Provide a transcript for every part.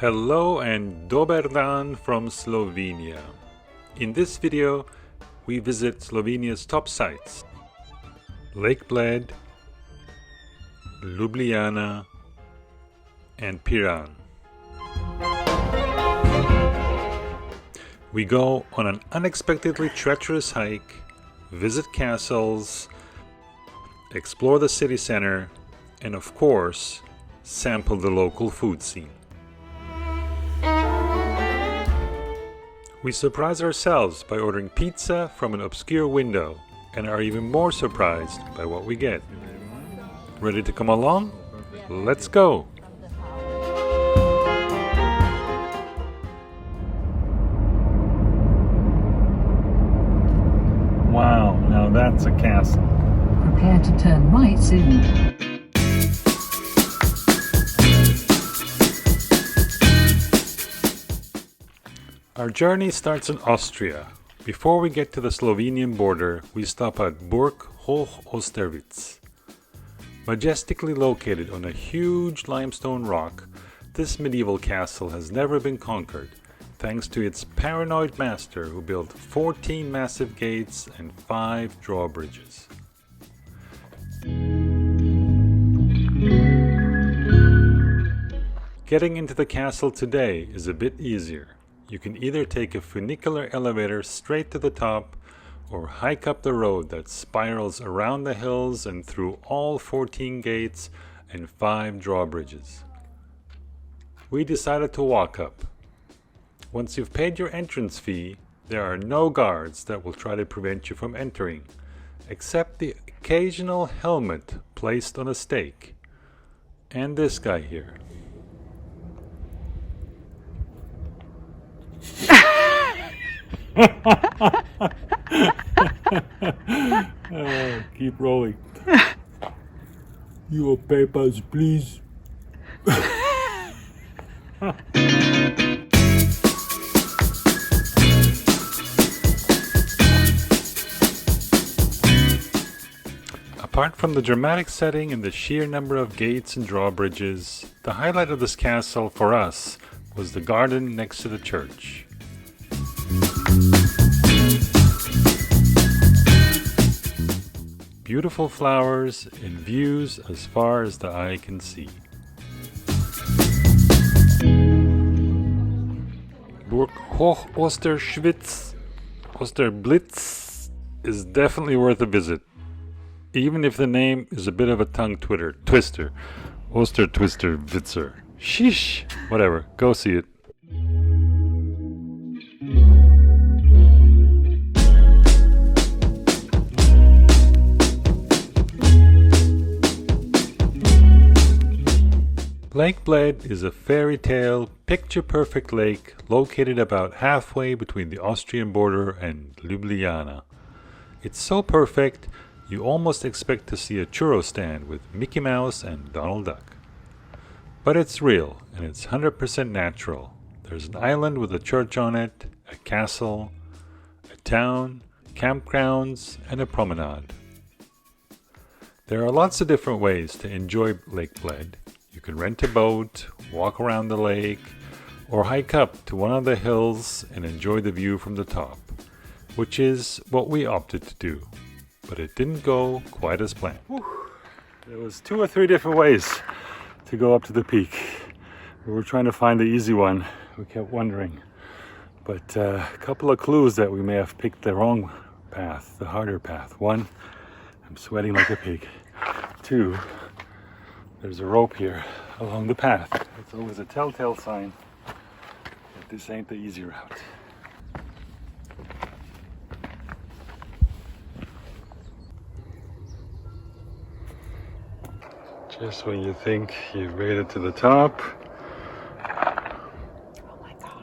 Hello and Dober Dan from Slovenia. In this video, we visit Slovenia's top sites: Lake Bled, Ljubljana and Piran. We go on an unexpectedly treacherous hike, visit castles, explore the city center, and of course, sample the local food scene. We surprise ourselves by ordering pizza from an obscure window and are even more surprised by what we get. Ready to come along? Let's go! Wow, now that's a castle. Prepare to turn right soon. Our journey starts in Austria. Before we get to the Slovenian border, we stop at Burg Hoch Osterwitz. Majestically located on a huge limestone rock, this medieval castle has never been conquered, thanks to its paranoid master who built 14 massive gates and 5 drawbridges. Getting into the castle today is a bit easier. You can either take a funicular elevator straight to the top or hike up the road that spirals around the hills and through all 14 gates and 5 drawbridges. We decided to walk up. Once you've paid your entrance fee, there are no guards that will try to prevent you from entering, except the occasional helmet placed on a stake. And this guy here. Keep rolling. Your papers, please. Apart from the dramatic setting and the sheer number of gates and drawbridges, the highlight of this castle for us was the garden next to the church. Beautiful flowers and views as far as the eye can see. Burg Hoch Osterwitz Osterblitz is definitely worth a visit, even if the name is a bit of a tongue twister. Ostertwister-Witzer. Sheesh! Whatever, go see it. Lake Bled is a fairy tale, picture-perfect lake located about halfway between the Austrian border and Ljubljana. It's so perfect, you almost expect to see a churro stand with Mickey Mouse and Donald Duck. But it's real, and it's 100% natural. There's an island with a church on it, a castle, a town, campgrounds, and a promenade. There are lots of different ways to enjoy Lake Bled. You can rent a boat, walk around the lake, or hike up to one of the hills and enjoy the view from the top, which is what we opted to do. But it didn't go quite as planned. There was 2 or 3 different ways to go up to the peak. We were trying to find the easy one. We kept wondering. But a couple of clues that we may have picked the wrong path, the harder path. 1, I'm sweating like a pig. 2, there's a rope here along the path. It's always a telltale sign that this ain't the easy route. Just when you think you've made it to the top. Oh my God.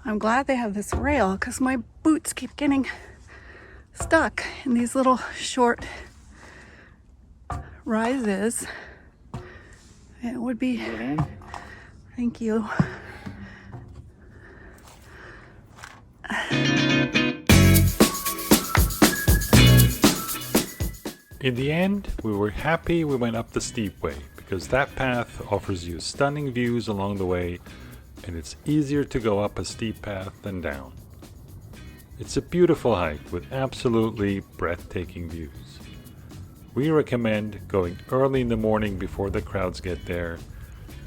I'm glad they have this rail because my boots keep getting stuck in these little short rises. It would be, thank you. In the end, we were happy we went up the steep way, because that path offers you stunning views along the way, and it's easier to go up a steep path than down. It's a beautiful hike with absolutely breathtaking views. We recommend going early in the morning before the crowds get there,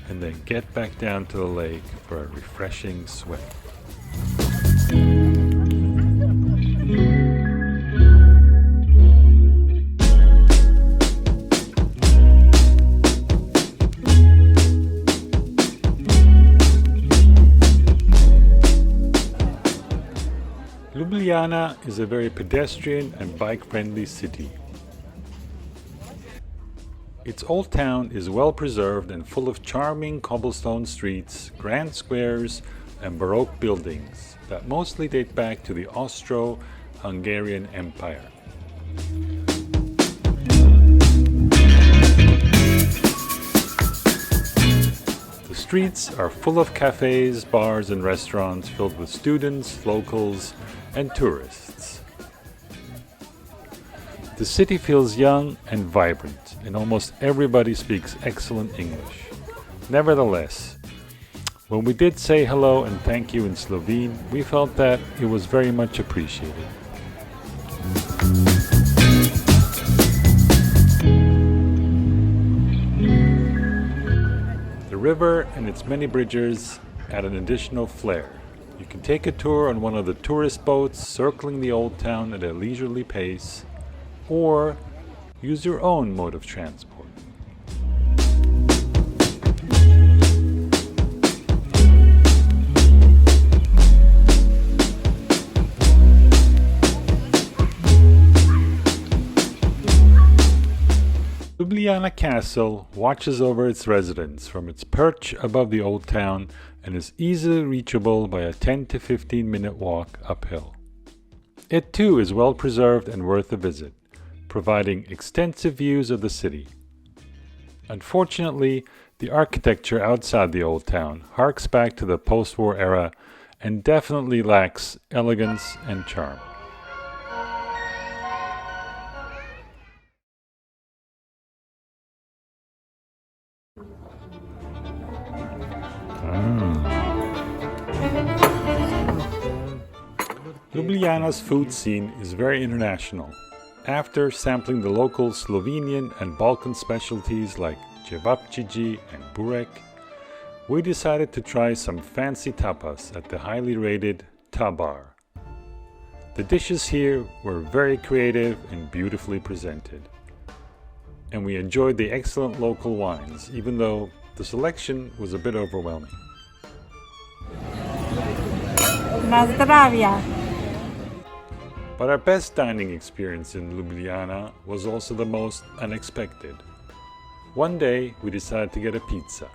and then get back down to the lake for a refreshing swim. Ljubljana is a very pedestrian and bike-friendly city. Its old town is well preserved and full of charming cobblestone streets, grand squares, and Baroque buildings that mostly date back to the Austro-Hungarian Empire. The streets are full of cafes, bars, and restaurants filled with students, locals, and tourists. The city feels young and vibrant, and almost everybody speaks excellent English. Nevertheless, when we did say hello and thank you in Slovene, we felt that it was very much appreciated. The river and its many bridges add an additional flair. You can take a tour on one of the tourist boats circling the old town at a leisurely pace, or use your own mode of transport. Ljubljana Castle watches over its residents from its perch above the old town and is easily reachable by a 10 to 15 minute walk uphill. It too is well preserved and worth a visit, providing extensive views of the city. Unfortunately, the architecture outside the old town harks back to the post-war era and definitely lacks elegance and charm. Ljubljana's food scene is very international. After sampling the local Slovenian and Balkan specialties like cevapcici and burek, we decided to try some fancy tapas at the highly rated Ta Bar. The dishes here were very creative and beautifully presented. And we enjoyed the excellent local wines, even though the selection was a bit overwhelming. Na zdravia! But our best dining experience in Ljubljana was also the most unexpected. One day, we decided to get a pizza.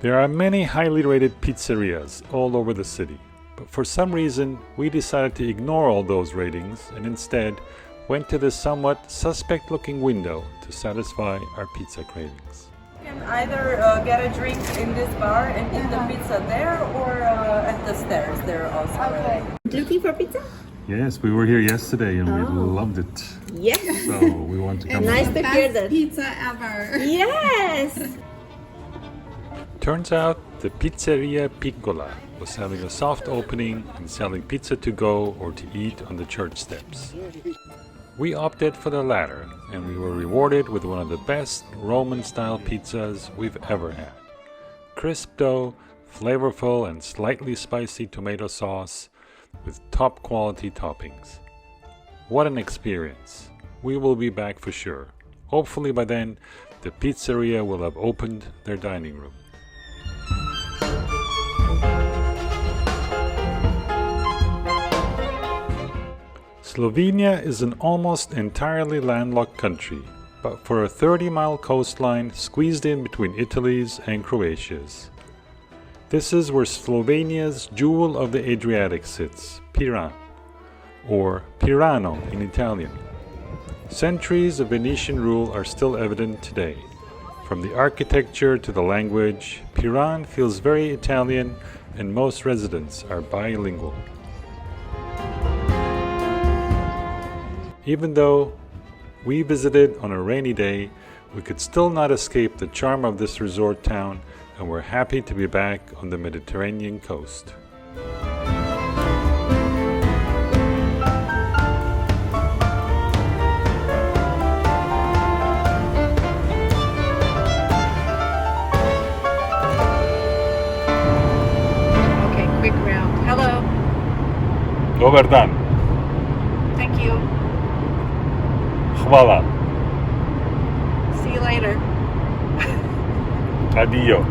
There are many highly rated pizzerias all over the city, but for some reason, we decided to ignore all those ratings and instead went to the somewhat suspect-looking window to satisfy our pizza cravings. You can either get a drink in this bar and eat the pizza there, or at the stairs there also. Okay. Looking for pizza? Yes, we were here yesterday and we loved it. Yes. So we want to come Nice to hear that. Pizza ever. Yes. Turns out the Pizzeria Piccola was having a soft opening and selling pizza to go or to eat on the church steps. We opted for the latter, and we were rewarded with one of the best Roman-style pizzas we've ever had. Crisp dough, flavorful and slightly spicy tomato sauce, with top-quality toppings. What an experience! We will be back for sure. Hopefully by then, the pizzeria will have opened their dining room. Slovenia is an almost entirely landlocked country, but for a 30-mile coastline squeezed in between Italy's and Croatia's. This is where Slovenia's jewel of the Adriatic sits, Piran, or Pirano in Italian. Centuries of Venetian rule are still evident today. From the architecture to the language, Piran feels very Italian and most residents are bilingual. Even though we visited on a rainy day, we could still not escape the charm of this resort town, and we're happy to be back on the Mediterranean coast. Okay, quick round. Hello. Dober Dan. Thank you. Hvala. See you later. Adio.